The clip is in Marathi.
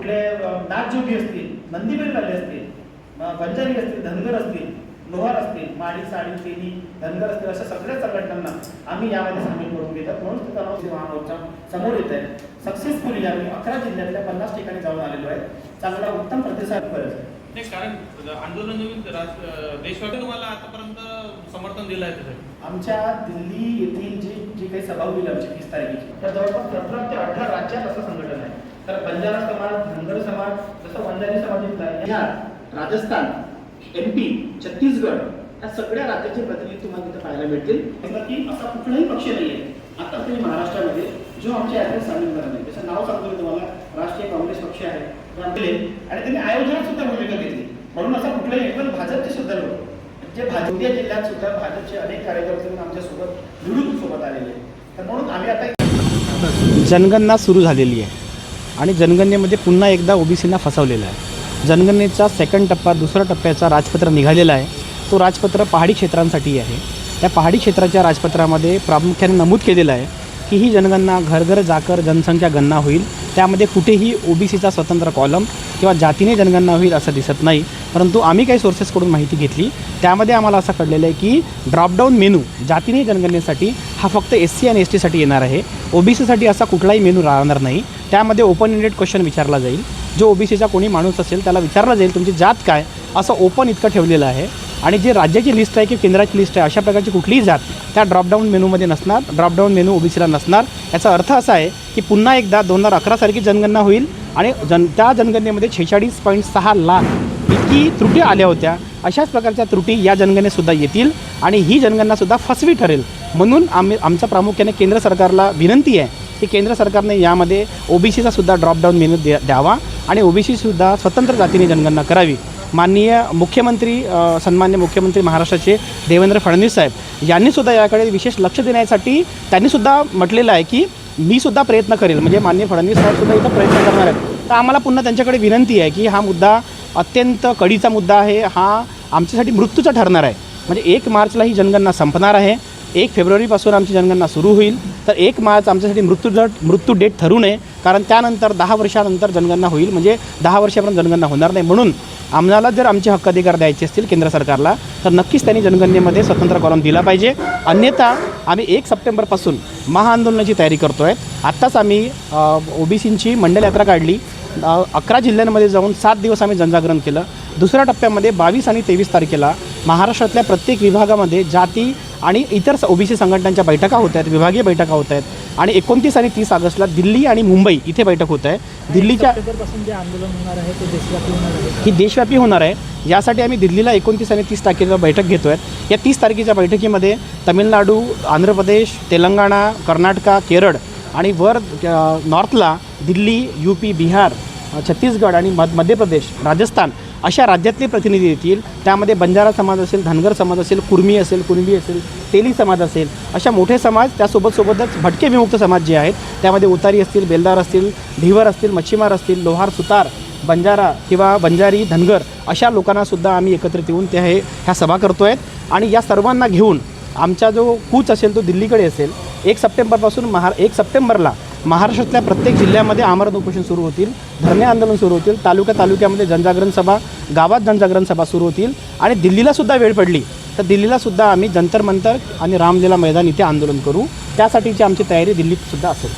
इकडे नागजोगी असतील, नंदीबैलवाले असतील, बंजारी असतील, धनगर असतील, लोहार असतील, माडी, साडी, तेली, धनगर असतील, अशा सगळ्या संघटनांना आम्ही यामध्ये सामील करून घेतात. म्हणून ते तणाव महामोर्चा समोर येत आहे. सक्सेसफुली आम्ही 11 जिल्ह्यातल्या 50 ठिकाणी जाऊन आलेलो आहे. चांगला उत्तम प्रतिसाद करत आहे. कारण आंदोलन देशव्यापी तुम्हाला आतापर्यंत समर्थन दिलं आहे. आमच्या दिल्ली येथील जी काही सभा होईल आमची 30 तारखेची, तर जवळपास 17 ते 18 राज्यात असं संघटन आहे. तर बंजारा समाज, धनगर समाज, जसं बंजारी समाज इथला बिहार, राजस्थान, MP, छत्तीसगड या सगळ्या राज्याचे प्रतिनिधी तुम्हाला तिथे पाहायला भेटतील. की असा कुठलाही पक्ष नाही आहे आता तरी महाराष्ट्रामध्ये जो आमच्या यात्रेत सामील करत नाही. त्याचं नाव सांगतो मी तुम्हाला, राष्ट्रीय काँग्रेस पक्ष आहे आणि त्यांनी आयोजनात सुद्धा भूमिका घेतली. म्हणून असा कुठलाही एकदम भाजपचे सुद्धा लोक जे भाजपीय जिल्ह्यात सुद्धा भाजपचे अनेक कार्यकर्ते आमच्या सोबत निवडून सोबत आलेले आहेत. तर म्हणून आम्ही आता जनगणना सुरू झालेली आहे आणि जनगणनेमध्ये पुन्हा एकदा ओबीसींना फसवलेलं आहे. जनगणनेचा सेकंड टप्पा, दुसऱ्या टप्प्याचा राजपत्र निघालेला आहे. तो राजपत्र पहाडी क्षेत्रांसाठी आहे. त्या पहाडी क्षेत्राच्या राजपत्रामध्ये प्रामुख्याने नमूद केलेलं आहे की ही जनगणना घर जाकर जनसंख्या गणना होईल. त्यामध्ये कुठेही ओबीसीचा स्वतंत्र कॉलम किंवा जातीने जनगणना होईल असं दिसत नाही. परंतु आम्ही काही सोर्सेसकडून माहिती घेतली, त्यामध्ये आम्हाला असं कळलेलं आहे की ड्रॉपडाऊन मेनू जातीने जनगणनेसाठी हा फक्त SC आणि STसाठी येणार आहे. ओबीसीसाठी असा कुठलाही मेनू राहणार नाही. त्यामध्ये ओपन एंडेड क्वेश्चन विचारला जाईल. जो ओबीसीचा कोणी माणूस असेल त्याला विचारला जाईल तुमची जात काय, असं ओपन इतकं ठेवलेलं आहे. आणि जे राज्याची लिस्ट आहे की केंद्राची लिस्ट आहे अशा प्रकारची कुठलीही जात त्या ड्रॉपडाऊन मेनूमध्ये नसणार. ड्रॉपडाऊन मेनू ओबीसीला नसणार. याचा अर्थ असा आहे की पुन्हा एकदा 2011 सारखी जनगणना होईल आणि त्या जनगणनेमध्ये 46.6 लाख इतकी त्रुटी आल्या होत्या. अशाच प्रकारच्या त्रुटी या जनगणनेसुद्धा येतील आणि ही जनगणनासुद्धा फसवी ठरेल. म्हणून आमचा प्रामुख्याने केंद्र सरकारला विनंती आहे की केंद्र सरकारने यामध्ये ओबीसीचा सुद्धा ड्रॉपडाऊन मेनू द्यावा आणि ओबीसीसुद्धा स्वतंत्र जातीने जनगणना करावी. माननीय मुख्यमंत्री, सन्मान्य मुख्यमंत्री महाराष्ट्राचे देवेंद्र फडणवीस साहेब यांनीसुद्धा याकडे विशेष लक्ष देण्यासाठी त्यांनीसुद्धा म्हटलेलं आहे की मीसुद्धा प्रयत्न करेल. म्हणजे माननीय फडणवीस साहेबसुद्धा इथं प्रयत्न करणार आहेत. तर आम्हाला पुन्हा त्यांच्याकडे विनंती आहे की हा मुद्दा अत्यंत कळीचा मुद्दा आहे. हा आमच्यासाठी मृत्यूचा ठरणार आहे. म्हणजे 1 मार्चला ही जनगणना संपणार आहे. 1 फेब्रुवारीपासून आमची जनगणना सुरू होईल. तर 1 मार्च आमच्यासाठी मृत्यू डेट ठरू नये, कारण त्यानंतर 10 वर्षानंतर जनगणना होईल. म्हणजे 10 वर्षापर्यंत जनगणना होणार नाही. म्हणून आम्हाला जर आमचे हक्क अधिकार द्यायचे असतील केंद्र सरकारला तर नक्कीच त्यांनी जनगणनेमध्ये स्वतंत्र कॉलम दिला पाहिजे. अन्यथा आम्ही 1 सप्टेंबरपासून महाआंदोलनाची तयारी करतो आहे. आत्ताच आम्ही ओबीसींची मंडल यात्रा काढली. 11 जिल्ह्यांमध्ये जाऊन 7 दिवस आम्ही जनजागरण केलं. दुसऱ्या टप्प्यामध्ये 22 आणि 23 तारखेला महाराष्ट्रातल्या प्रत्येक विभागामध्ये जाती आणि इतर ओबीसी संघटनांच्या बैठका होत आहेत, विभागीय बैठका होत आहेत. आणि 29 आणि 30 ऑगस्टला दिल्ली आणि मुंबई इथे बैठक होत आहे. दिल्लीच्या जे आंदोलन होणार आहे ते देशव्यापी होणार आहे. ही देशव्यापी होणार आहे. यासाठी आम्ही दिल्लीला 29 आणि 30 तारखेला बैठक घेतो आहे. या 30 तारखेच्या बैठकीमध्ये तामिळनाडू, आंध्र प्रदेश, तेलंगणा, कर्नाटका, केरळ आणि वर नॉर्थला दिल्ली, UP, बिहार, छत्तीसगड आणि मध्य प्रदेश, राजस्थान अशा राज्यातले प्रतिनिधी येतील. त्यामध्ये बंजारा समाज असेल, धनगर समाज असेल, कुर्मी असेल, कुणबी असेल, तेली समाज असेल, अशा मोठे समाज. त्यासोबतच भटके विमुक्त समाज जे आहेत त्यामध्ये उतारी असतील, बेलदार असतील, ढिवर असतील, मच्छीमार असतील, लोहार, सुतार, बंजारा किंवा बंजारी, धनगर अशा लोकांनासुद्धा आम्ही एकत्रित येऊन ह्या सभा करतो आहेत. आणि या सर्वांना घेऊन आमचा जो कूच असेल तो दिल्लीकडे असेल. 1 सप्टेंबरपासून 1 सप्टेंबरला महाराष्ट्रातल्या प्रत्येक जिल्ह्यामध्ये आमरण उपोषण सुरू होतील, धरणे आंदोलन सुरू होतील, तालुक्यामध्ये जनजागरण सभा, गावात जनजागरण सभा सुरू होतील. आणि दिल्लीलासुद्धा वेळ पडली तर दिल्लीलासुद्धा आम्ही जंतर मंतर आणि रामलीला मैदान इथे आंदोलन करू. त्यासाठीची आमची तयारी दिल्लीतसुद्धा असेल.